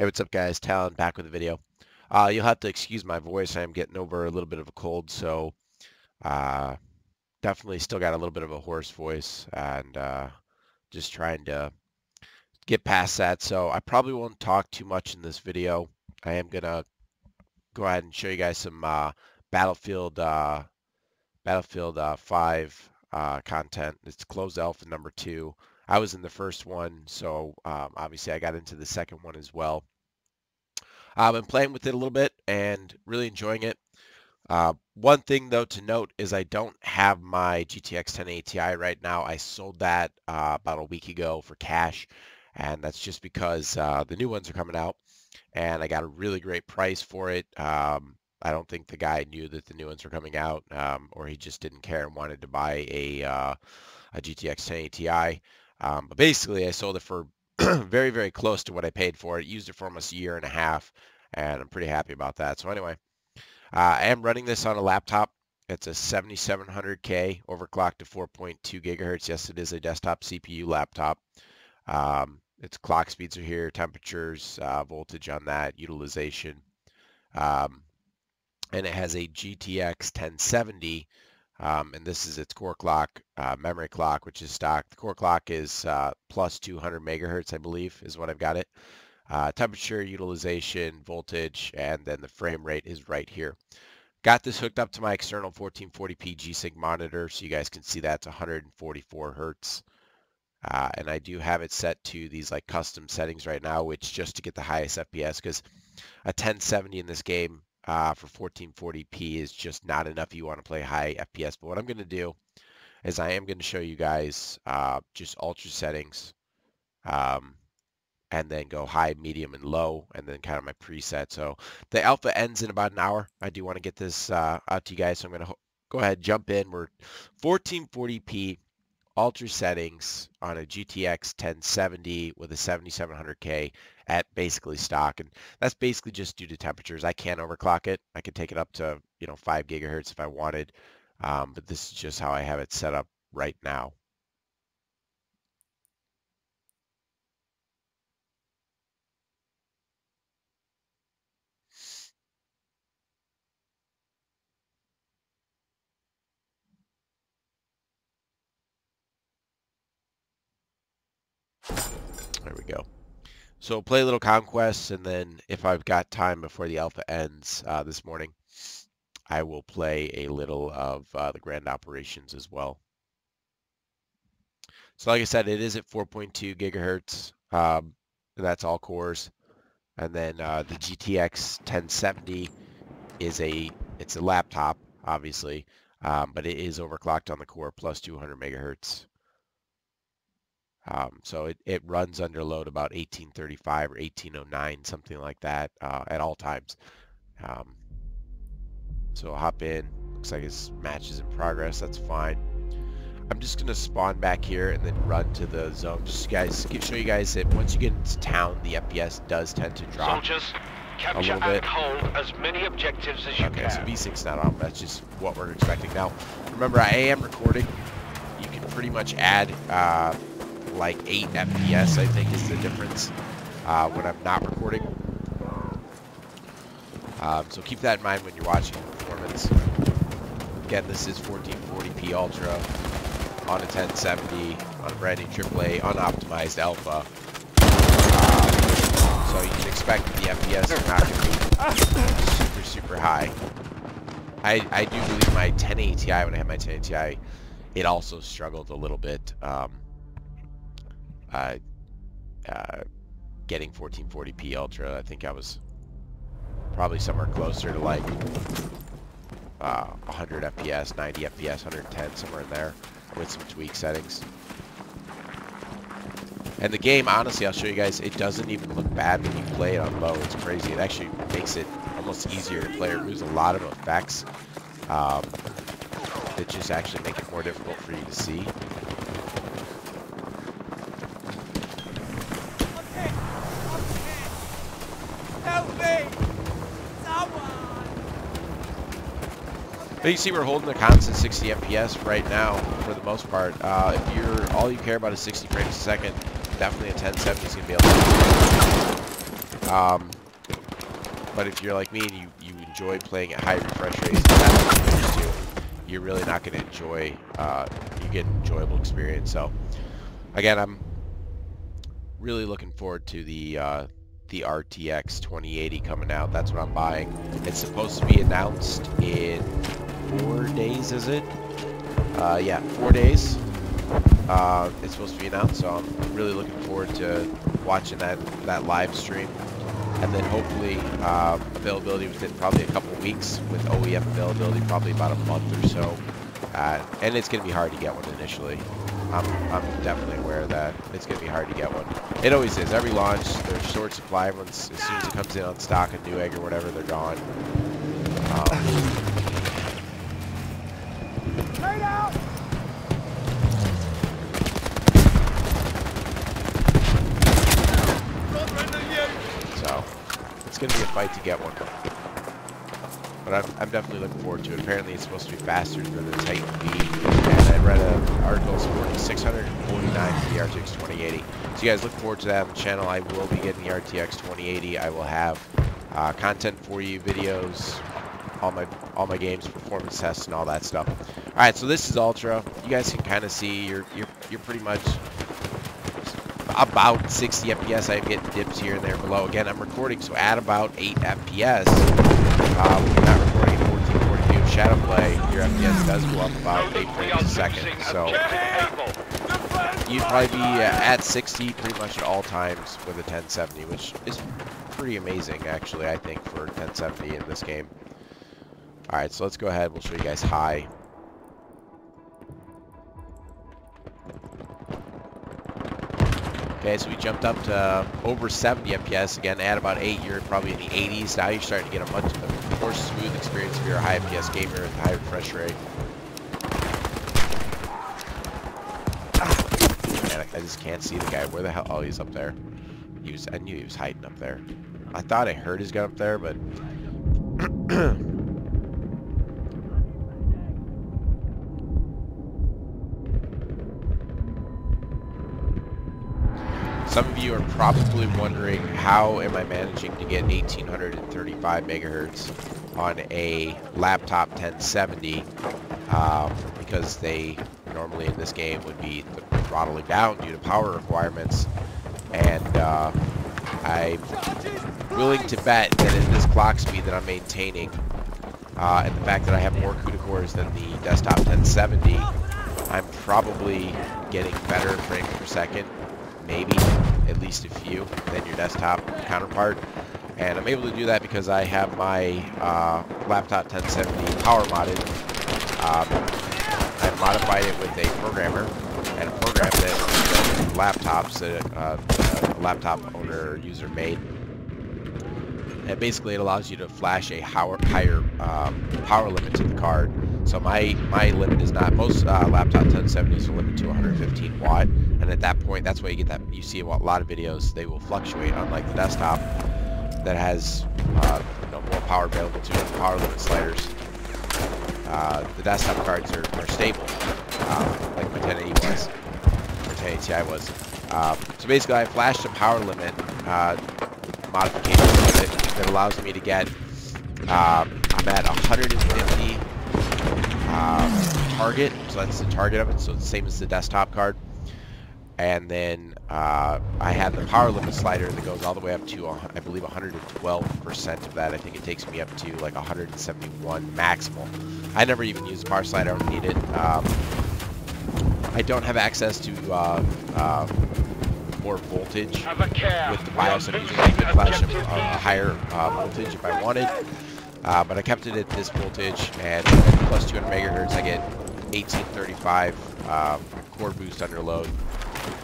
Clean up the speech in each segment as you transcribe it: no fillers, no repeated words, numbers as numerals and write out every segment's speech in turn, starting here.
Hey, what's up, guys? Talon back with a video. You'll have to excuse my voice. I am getting over a little bit of a cold, so uh, definitely still got a little bit of a hoarse voice and just trying to get past that. So I probably won't talk too much in this video. I am gonna go ahead and show you guys some Battlefield 5 content. It's closed alpha number 2. I was in the first one, so obviously I got into the second one as well. I've been playing with it a little bit and really enjoying it. One thing, though, to note is I don't have my GTX 1080 Ti right now. I sold that about a week ago for cash, and that's just because the new ones are coming out, and I got a really great price for it. I don't think the guy knew that the new ones were coming out, or he just didn't care and wanted to buy a GTX 1080 Ti. But basically, I sold it for very, very close to what I paid for it. Used it for almost a year and a half, and I'm pretty happy about that. So anyway, I am running this on a laptop. It's a 7700K overclocked to 4.2 gigahertz. Yes, it is a desktop CPU laptop. Its clock speeds are here, temperatures, voltage on that, utilization. And it has a GTX 1070. And this is its core clock, memory clock, which is stock. The core clock is plus 200 megahertz, I believe, is what I've got it. Temperature, utilization, voltage, and then the frame rate is right here. Got this hooked up to my external 1440p G-Sync monitor, so you guys can see that's 144 hertz. And I do have it set to these like custom settings right now, which just to get the highest FPS, because a 1070 in this game for 1440p is just not enough if you want to play high FPS. But what I'm going to do is I am going to show you guys just ultra settings and then go high, medium, and low, and then kind of my preset. So the alpha ends in about an hour. I do want to get this out to you guys, so I'm going to go ahead, jump in. We're 1440p ultra settings on a GTX 1070 with a 7700K at basically stock, and that's basically just due to temperatures. I can't overclock it. I could take it up to 5 gigahertz if I wanted, but this is just how I have it set up right now. There we go. So play a little Conquest, and then if I've got time before the alpha ends this morning, I will play a little of the Grand Operations as well. So like I said, it is at 4.2 gigahertz. That's all cores. And then the GTX 1070 it's a laptop, obviously, but it is overclocked on the core plus 200 megahertz. So it runs under load about 1835 or 1809, something like that, at all times. So I'll hop in. Looks like his match is in progress. That's fine. I'm just going to spawn back here and then run to the zone. Just show you guys that once you get into town, the FPS does tend to drop. Soldiers, capture and hold as many objectives as you can. Okay, so V6 not on. That's just what we're expecting. Now, remember, I am recording. You can pretty much add like 8 FPS, I think, is the difference when I'm not recording. So keep that in mind when you're watching the performance. Again, this is 1440p Ultra on a 1070 on a brand new AAA unoptimized alpha. So you can expect that the FPS are not going to be super high. I do believe my 1080 Ti, when I had my 1080 Ti, it also struggled a little bit getting 1440p Ultra. I think I was probably somewhere closer to like 100 FPS, 90 FPS, 110, somewhere in there with some tweak settings. And the game, honestly, I'll show you guys, it doesn't even look bad when you play it on low. It's crazy. It actually makes it almost easier to play. It removes a lot of effects that just actually make it more difficult for you to see. But you see we're holding a constant 60 FPS right now for the most part. If all you care about is 60 frames a second, definitely a 1070 is going to be able to But if you're like me and you enjoy playing at high refresh rates, and that's what you're used to, you're really not going to enjoy, you get an enjoyable experience. So, again, I'm really looking forward to the RTX 2080 coming out. That's what I'm buying. It's supposed to be announced in 4 days, is it? Yeah, 4 days. It's supposed to be announced, so I'm really looking forward to watching that live stream. And then hopefully availability within probably a couple of weeks, with OEM availability probably about a month or so. And it's going to be hard to get one initially. I'm definitely aware of that. It's going to be hard to get one. It always is. Every launch, there's short supply. Once, as soon as it comes in on stock, a Newegg or whatever, they're gone. Straight out! So, it's going to be a fight to get one. But I'm definitely looking forward to it. Apparently, it's supposed to be faster than the Titan V. And I read an article supporting 649 for the RTX 2080. So you guys look forward to that on the channel. I will be getting the RTX 2080. I will have content for you, videos, all my games, performance tests, and all that stuff. All right, so this is Ultra. You guys can kind of see you're pretty much about 60 FPS. I'm getting dips here and there below. Again, I'm recording, so at about 8 FPS. When you're not recording at 1440p of shadow play, your FPS does go up about 8 frames a second. So you'd probably be at 60 pretty much at all times with a 1070, which is pretty amazing, actually, I think, for 1070 in this game. All right, so let's go ahead. We'll show you guys high. Okay, so we jumped up to over 70 FPS. Again, at about 8, you're probably in the 80s. Now you're starting to get a much more smooth experience if you're a high FPS gamer with high refresh rate. Man, I just can't see the guy. Where the hell? Oh, he's up there. I knew he was hiding up there. I thought I heard his gun up there, but... Some of you are probably wondering, how am I managing to get 1835 megahertz on a laptop 1070? Because they normally in this game would be throttling down due to power requirements. And I'm willing to bet that at this clock speed that I'm maintaining, and the fact that I have more CUDA cores than the desktop 1070, I'm probably getting better frames per second. Maybe at least a few than your desktop counterpart, and I'm able to do that because I have my laptop 1070 power modded. I've modified it with a programmer and a program that laptops that a laptop owner or user made. And basically, it allows you to flash a higher power limit to the card. So my limit is not, most laptop 1070s are limited to 115 watt, and at that point, that's why you get that. You see a lot of videos, they will fluctuate, unlike the desktop that has more power available to it, power limit sliders. The desktop cards are stable, like my 1080 was, or 1080 Ti was. So basically, I flashed a power limit modification with it that allows me to get, I'm at 150 target, so that's the target of it, so it's the same as the desktop card. And then I have the power limit slider that goes all the way up to, I believe, 112% of that. I think it takes me up to like 171 maximal. I never even use the power slider, I don't need it. I don't have access to more voltage with the BIOS I'm using. I could flash a higher voltage if I wanted. But I kept it at this voltage, and plus 200 megahertz, I get 1835 core boost under load,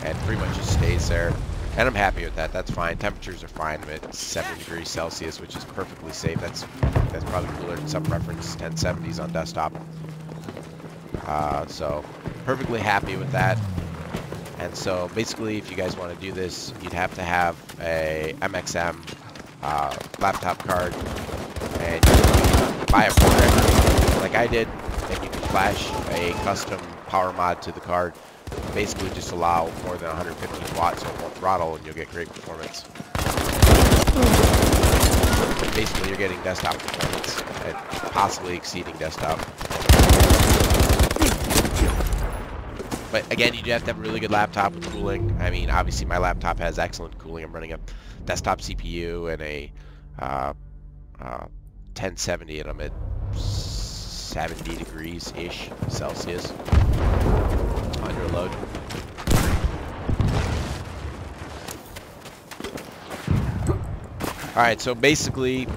and pretty much just stays there. And I'm happy with that. That's fine. Temperatures are fine. I'm at 70 degrees Celsius, which is perfectly safe. That's probably cooler than some reference 1070s on desktop. So perfectly happy with that. And so basically, if you guys want to do this, you'd have to have a MXM laptop card, and you can buy a programmer like I did, and you can flash a custom power mod to the card. Basically just allow more than 115 watts, so it won't throttle, and you'll get great performance. getting desktop performance and possibly exceeding desktop. But again, you have to have a really good laptop with cooling. I mean, obviously my laptop has excellent cooling. I'm running a desktop CPU and a 1070, and I'm at 70 degrees-ish Celsius under load. Alright, so basically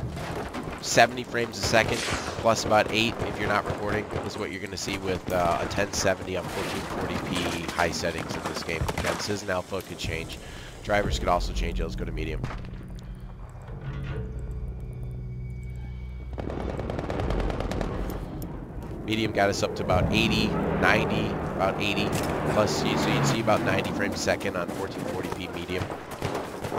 70 frames a second plus about 8 if you're not recording is what you're going to see with a 1070 on 1440p high settings in this game. Again, this is an alpha, it could change. Drivers could also change. Let's go to medium. Medium got us up to about 80, 90, about 80 plus, so you'd see about 90 frames a second on 1440p medium.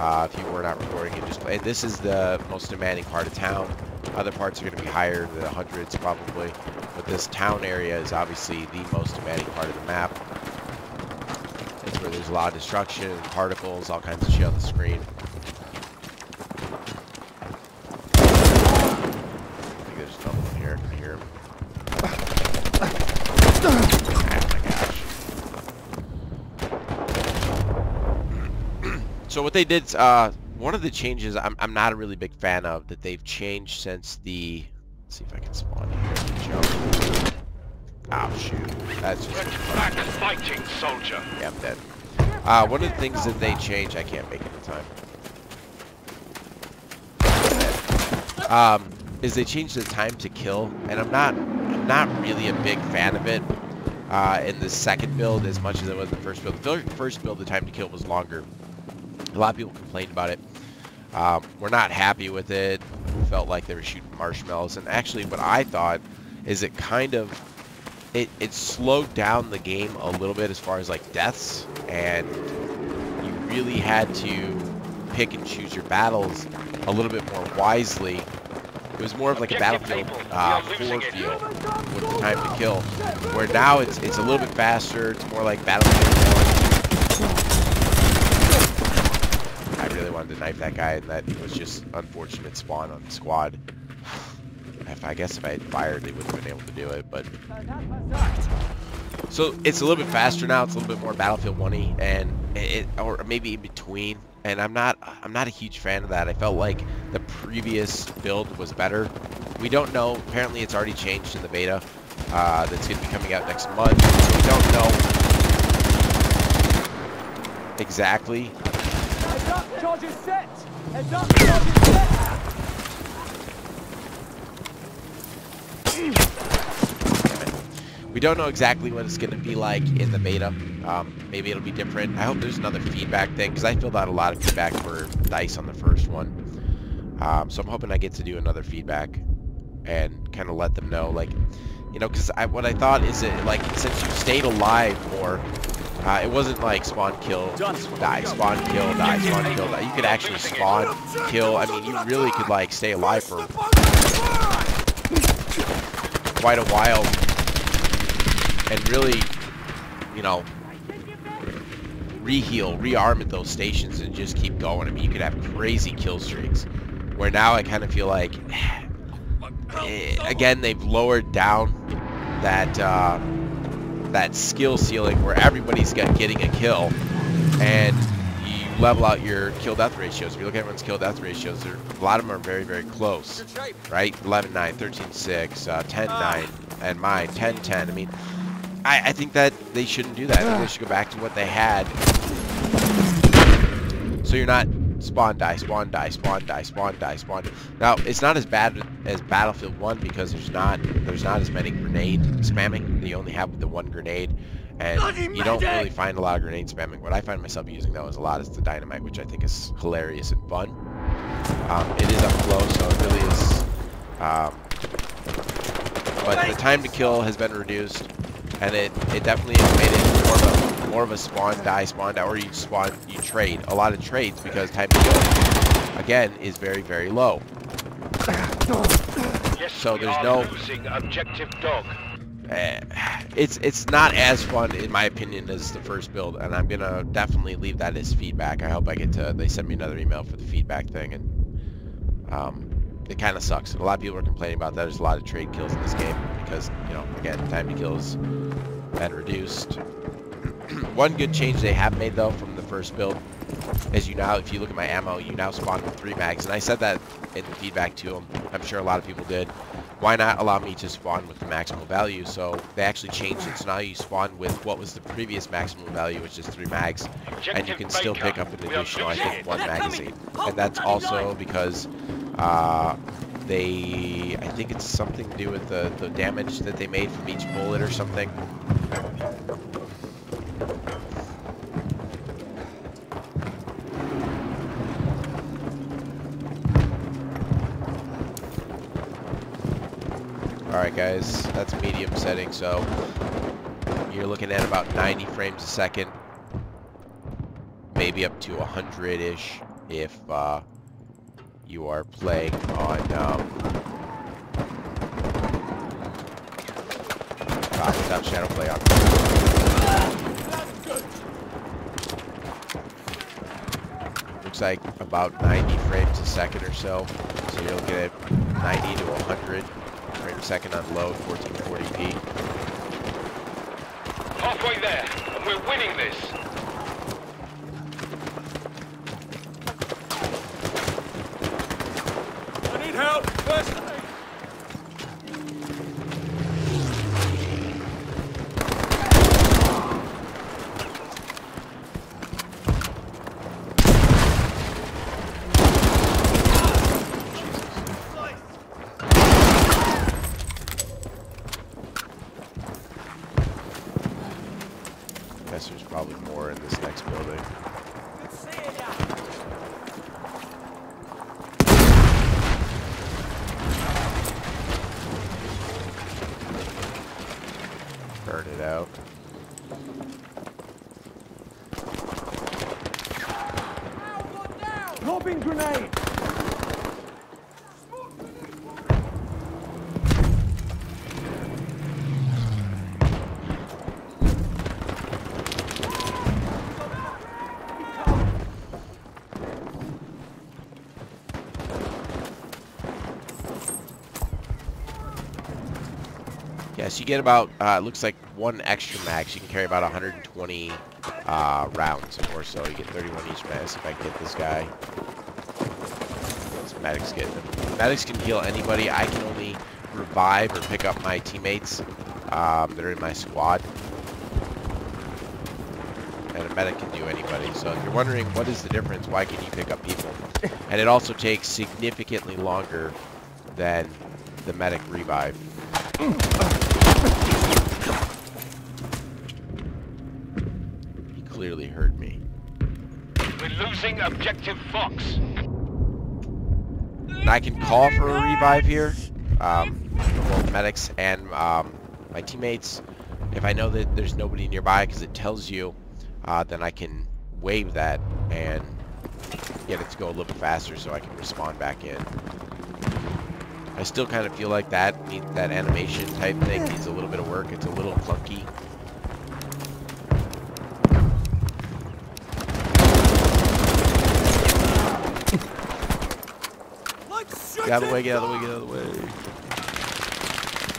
If you were not recording, you just play. This is the most demanding part of town. Other parts are going to be higher, the hundreds probably, but this town area is obviously the most demanding part of the map. It's where there's a lot of destruction, particles, all kinds of shit on the screen. I think there's trouble in here. I hear him. So what they did, one of the changes I'm not a really big fan of that they've changed since the, let's see if I can spawn here. Jump. Oh shoot, that's just back fighting, soldier. Yeah, I'm dead. One of the things that they changed, I can't make it in time. Is they changed the time to kill, and I'm not really a big fan of it in the second build as much as it was in the first build. The first build, the time to kill was longer. A lot of people complained about it. We're not happy with it. We felt like they were shooting marshmallows. And actually what I thought is it kind of, it slowed down the game a little bit as far as like deaths. And you really had to pick and choose your battles a little bit more wisely. It was more of like a Battlefield 4 feel with the time to kill. Where now it's a little bit faster. It's more like Battlefield 1. I really wanted to knife that guy, and that was just unfortunate spawn on the squad. I guess if I had fired, they wouldn't have been able to do it, but... So, it's a little bit faster now, it's a little bit more Battlefield 1-y, and or maybe in between, and I'm not a huge fan of that. I felt like the previous build was better. We don't know, apparently it's already changed in the beta, that's going to be coming out next month, so we don't know exactly. Charges set! Heads up, charges set! We don't know exactly what it's going to be like in the beta. Maybe it'll be different. I hope there's another feedback thing, because I filled out a lot of feedback for DICE on the first one. So I'm hoping I get to do another feedback and kind of let them know, like, you know, because what I thought is that, like, since you stayed alive more, it wasn't like spawn, kill, die, spawn, kill, die, spawn, kill, die. You could actually spawn, kill. I mean, you really could like stay alive for quite a while and really, you know, re-heal, re-arm at those stations and just keep going. I mean, you could have crazy kill streaks. Where now I kind of feel like, again, they've lowered down that that skill ceiling where everybody's getting a kill, and you level out your kill-death ratios. If you look at everyone's kill-death ratios, a lot of them are very, very close, right? 11-9, 13-6, 10-9, and mine, 10-10. I mean, I think that they shouldn't do that. I think they should go back to what they had. So you're not spawn, die, spawn, die, spawn, die, spawn, die, spawn. Now, it's not as bad as Battlefield 1 because there's not as many grenade spamming. You only have the one grenade, and you don't really find a lot of grenade spamming. What I find myself using, though, is a lot is the dynamite, which I think is hilarious and fun. It is up close, so it really is... but the time to kill has been reduced, and it definitely has made it more of a spawn, die, or you trade. A lot of trades because time to kill, again, is very, very low. Yes, so there's no losing objective dog. It's not as fun in my opinion as the first build, and I'm gonna definitely leave that as feedback. I hope I get to, they send me another email for the feedback thing, and it kind of sucks. A lot of people are complaining about that. There's a lot of trade kills in this game because, you know, again, time to kill has been reduced. One good change they have made, though, from the first build is if you look at my ammo, you now spawn with 3 mags. And I said that in the feedback to them. I'm sure a lot of people did. Why not allow me to spawn with the maximum value? So they actually changed it. So now you spawn with what was the previous maximum value, which is 3 mags. And you can still pick up an additional, I think, 1 magazine. And that's also because I think it's something to do with the damage that they made from each bullet or something. Alright guys, that's medium setting, so you're looking at about 90 frames a second, maybe up to 100-ish if you are playing on without shadow play on. Looks like about 90 frames a second or so, so you're looking at 90 to 100 frames a second on low 1440p. Halfway there, and we're winning this. I need help! First aid! Guess there's probably more in this next building. Burn it out. Lobbing grenade! Yes, you get about, it looks like 1 extra mag. So you can carry about 120 rounds or so. You get 31 each mag. See if I can get this guy. This medic's getting him. Medics can heal anybody. I can only revive or pick up my teammates that are in my squad. And a medic can do anybody. So if you're wondering what is the difference, why can you pick up people? And it also takes significantly longer than the medic revive. He clearly heard me. We're losing objective Fox. And I can call for a revive here, for both medics and my teammates. If I know that there's nobody nearby, because it tells you, then I can wave that and get it to go a little bit faster so I can respawn back in. I still kind of feel like that animation type thing needs a little bit of work. It's a little clunky. Get out of the way, get out of the way, get out of the way.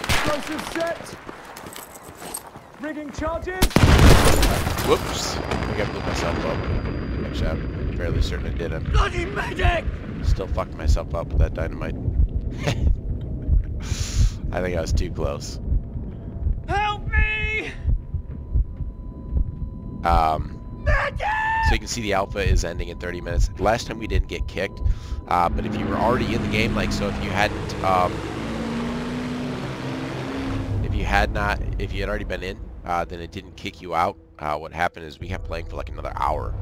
Explosive set! Rigging charges! Whoops. I think I blew myself up. Actually, I'm fairly certain I didn't. Bloody medic! Still fucked myself up with that dynamite. I think I was too close. Help me! So you can see the alpha is ending in 30 minutes. Last time we didn't get kicked, but if you were already in the game, like, so if you hadn't, if you had already been in, then it didn't kick you out. What happened is we kept playing for like another hour.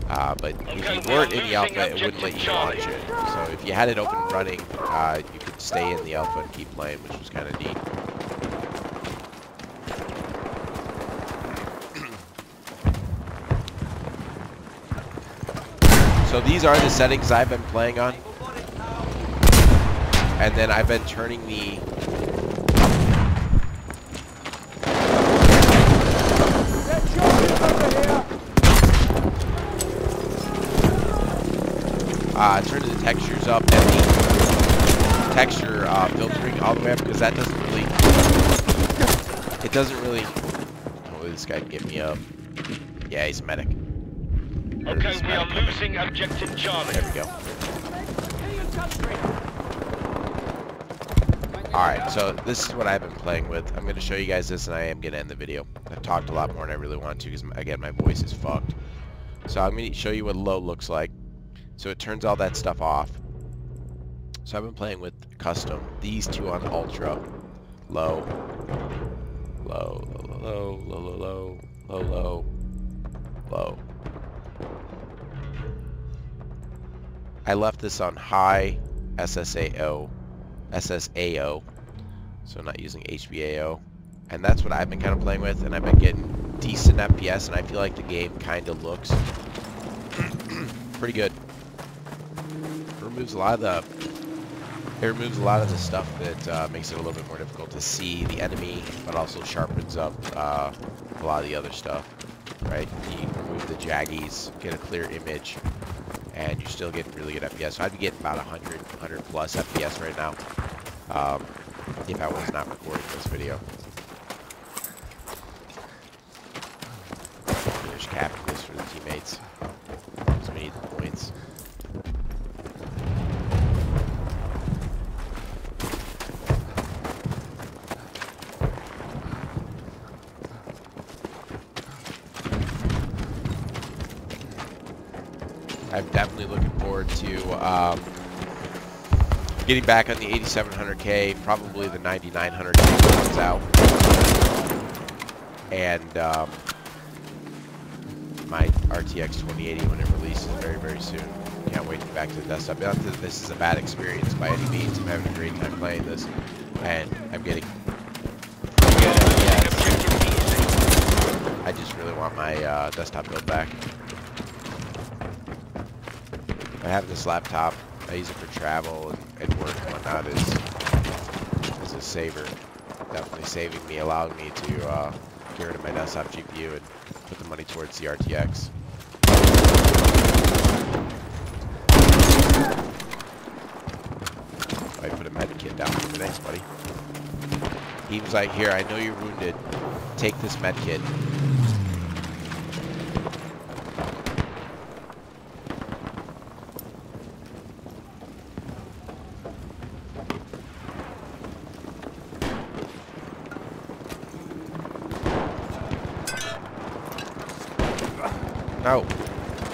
But if you weren't in the alpha, it wouldn't let you launch it. So if you had it open and running, you could stay in the alpha and keep playing, which was kind of neat. So these are the settings I've been playing on. And then I've been turning the... turning the textures up and texture filtering all the way up because that doesn't really, it doesn't really, hopefully this guy can get me up. Yeah, he's a medic. Okay, we are losing objective Charlie. There we go. Alright, so this is what I've been playing with. I'm going to show you guys this and I am going to end the video. I've talked a lot more than I really want to because, again, my voice is fucked. So I'm going to show you what low looks like. So it turns all that stuff off. So I've been playing with custom. These two on ultra. Low. Low, low, low, low, low, low, low, low, low. I left this on high SSAO, so not using HBAO, and that's what I've been kind of playing with, and I've been getting decent FPS, and I feel like the game kind of looks pretty good. It removes a lot of the stuff that makes it a little bit more difficult to see the enemy, but also sharpens up a lot of the other stuff, right? You remove the jaggies, get a clear image, and you're still getting really good FPS. So I'd be getting about 100 plus FPS right now if I was not recording this video. Finish capping this for the teammates, so we need the points. I'm definitely looking forward to getting back on the 8700K, probably the 9900K comes out, and my RTX 2080 when it releases very, very soon. Can't wait to get back to the desktop. Not that this is a bad experience by any means. I'm having a great time playing this, and I'm getting pretty good FPS. I just really want my desktop build back. I have this laptop. I use it for travel and work and whatnot. Is a saver. Definitely saving me, allowing me to get rid of my desktop GPU and put the money towards the RTX. I put a med kit down for me. Thanks, buddy. He was like, "Here, I know you're wounded. Take this med kit." No.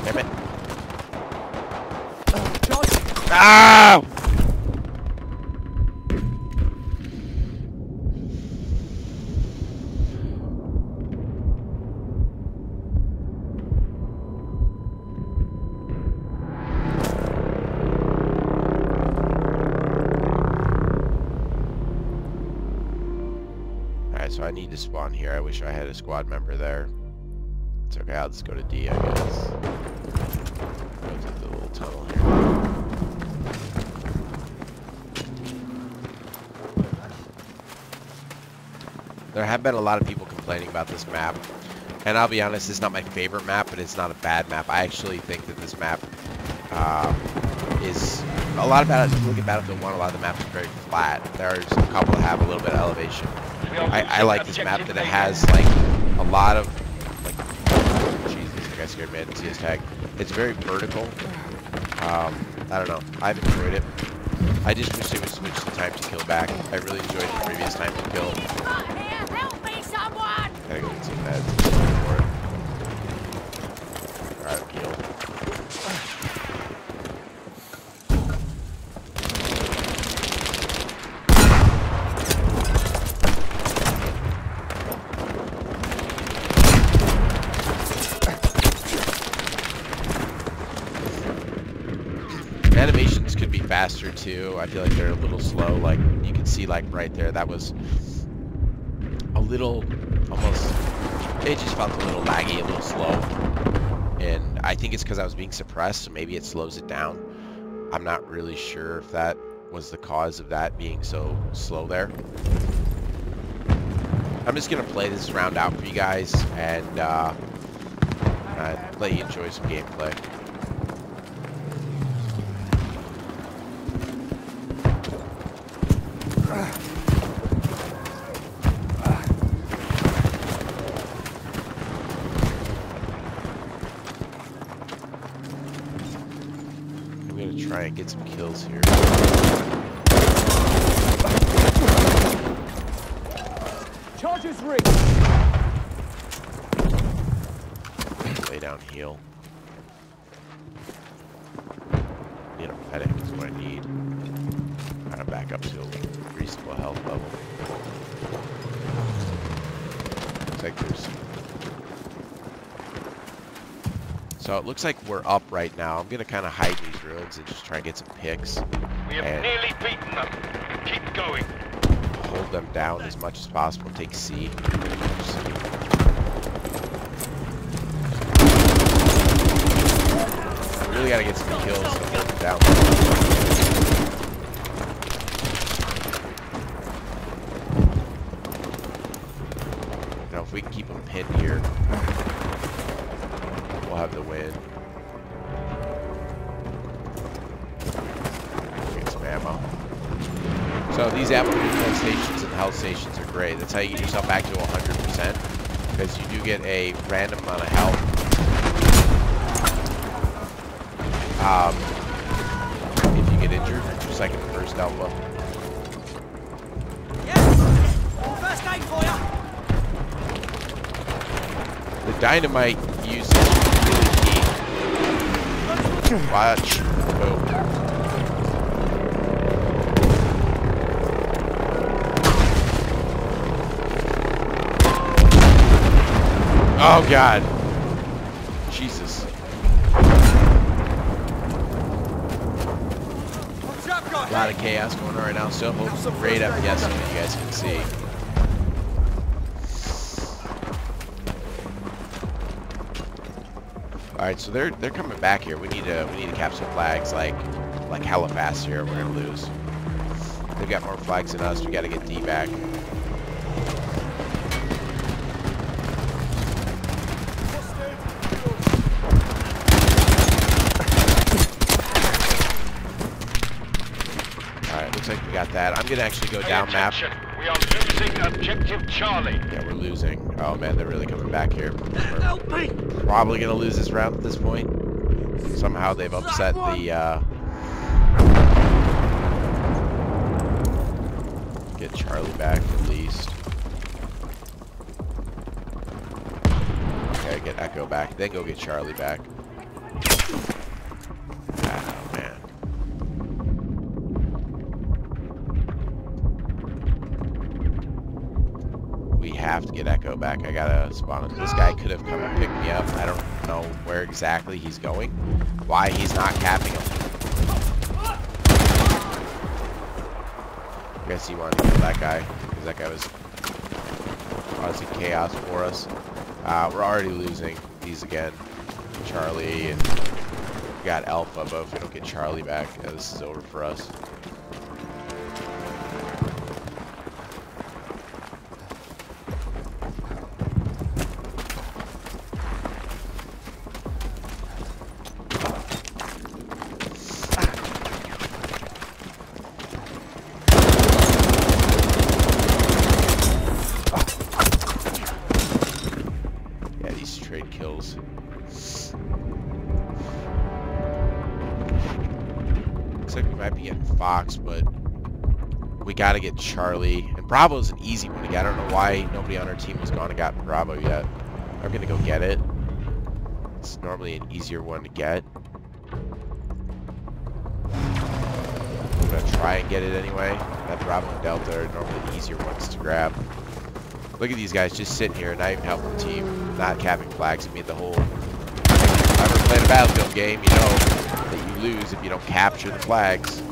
Damn it. Ow! Alright, so I need to spawn here. I wish I had a squad member there. It's okay, I'll just go to D, I guess. Go through the little tunnel here. There have been a lot of people complaining about this map. And I'll be honest, it's not my favorite map, but it's not a bad map. I actually think that this map is... A lot about it, if you look at Battlefield 1, a lot of the maps are very flat. There's a couple that have a little bit of elevation. I like this map that it has, like, a lot of... I scared me. I didn't see his tag. It's very vertical. I don't know. I've enjoyed it. I just wish they would switch the time to kill back. I really enjoyed the previous time to kill. Help me, someone! Gotta go get some meds for it. Alright, heal. Animations could be faster too. I feel like they're a little slow. Like you can see, like right there, that was a little, almost. It just felt a little laggy, a little slow, and I think it's because I was being suppressed. So maybe it slows it down. I'm not really sure if that was the cause of that being so slow there. I'm just gonna play this round out for you guys and let you enjoy some gameplay. get some kills here. Charges rigged. Lay down, heal. Need a medic is what I need. Kind of back up to a reasonable health level. Looks like there's... So it looks like we're up right now. I'm gonna kind of hide in these ruins and just try and get some picks. We have nearly beaten them. Keep going. Hold them down as much as possible. Take C. Really gotta get some kills to hold them down. Now, if we can keep them pinned here, we'll have the win. Get some ammo. So these ammo refill stations and health stations are great. That's how you get yourself back to 100%, because you do get a random amount of health. If you get injured, your second and first alpha. Yeah. First aid for you. The dynamite usage is really key. Watch. Boom. Oh God. Jesus. A lot of chaos going on right now. Still holding some great FPS, as you guys can see. All right, so they're coming back here. We need to capture flags like hella fast here. We're gonna lose. They've got more flags than us. We got to get D back. Looks like we got that. I'm gonna actually go down map. We are losing objective Charlie. Yeah, we're losing. Oh man, they're really coming back here. Help me. We're probably gonna lose this round at this point. Somehow they've upset the. Get Charlie back at least. Okay, get Echo back. Then go get Charlie back. Oh man. We have to get Echo back. I gotta spawn him. This guy could have come and picked me up. I don't know where exactly he's going. Why he's not capping him. I guess he wanted to kill that guy, because that guy was causing chaos for us. We're already losing these again. Charlie, and we got Alpha, but if we don't get Charlie back, this is over for us. Kills. Looks like we might be getting Fox, but we gotta get Charlie. And Bravo's an easy one to get. I don't know why nobody on our team has gone and got Bravo yet. I'm gonna go get it. It's normally an easier one to get. I'm gonna try and get it anyway. That Bravo and Delta are normally the easier ones to grab. Look at these guys just sitting here, not even helping the team, not capping flags. I mean, the whole... If I've ever played a Battlefield game, you know that you lose if you don't capture the flags.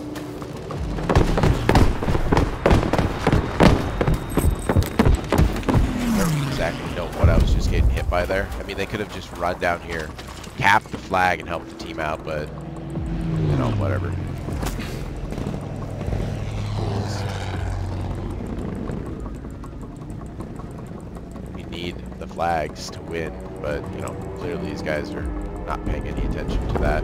I don't exactly know what I was just getting hit by there. I mean, they could have just run down here, capped the flag, and helped the team out, but, you know, whatever. Need the flags to win, but you know, clearly these guys are not paying any attention to that.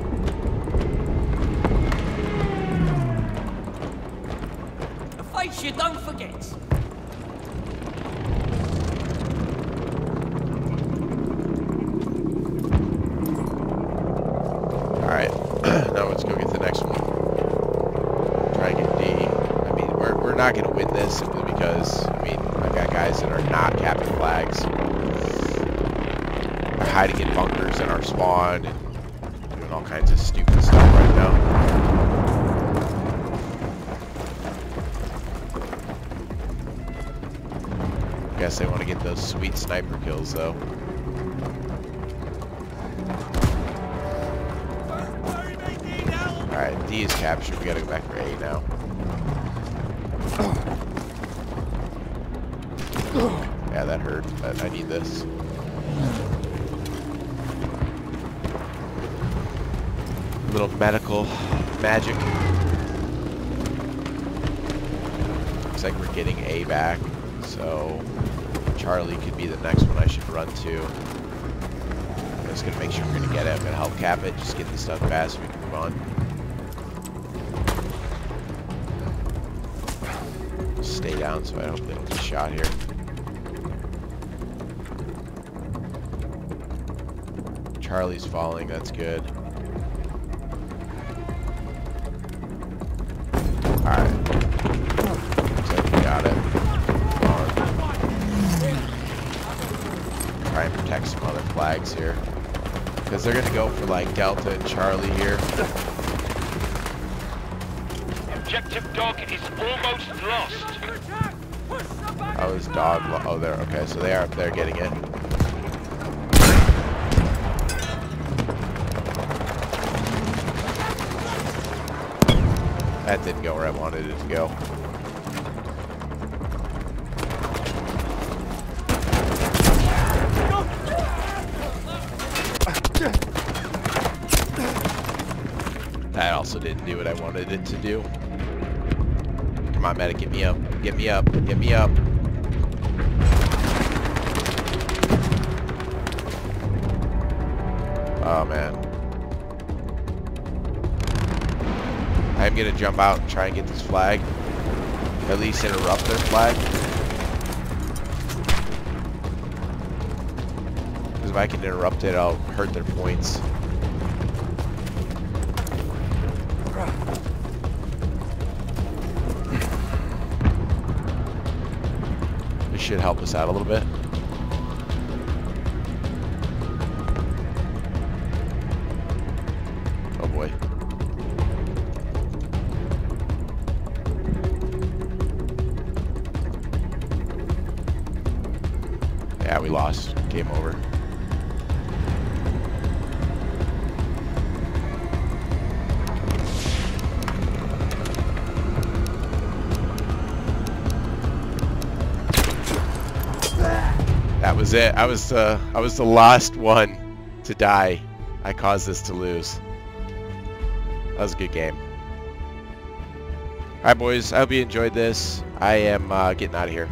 A face you don't forget. Alright, now let's go get the next one. not going to win this simply because, I mean, I've got guys that are not capping flags. They're hiding in bunkers in our spawn and doing all kinds of stupid stuff right now. Guess they want to get those sweet sniper kills, though. Alright, D is captured. We gotta go back for A now. Yeah, that hurt, but I need this. A little medical magic. Looks like we're getting A back, so Charlie could be the next one I should run to. I'm just gonna make sure we're gonna get it. I'm gonna help cap it, just get this done fast so we can move on. Stay down so I hope they don't get shot here. Charlie's falling, that's good. Alright. Looks like we got it. Try and protect some other flags here. Because they're gonna go for like Delta and Charlie here. Objective dog is almost lost. Oh, this dog. Oh, there. Okay, so they are up there getting it. That didn't go where I wanted it to go. That also didn't do what I wanted it to do. Come on, medic, get me up. Get me up. Get me up. Oh, man. I'm gonna jump out and try and get this flag. At least interrupt their flag. Because if I can interrupt it, I'll hurt their points. This should help us out a little bit. Oh boy. Yeah, we lost. Game over. That was it. I was the last one to die. I caused this to lose. That was a good game. Alright, boys. I hope you enjoyed this. I am getting out of here.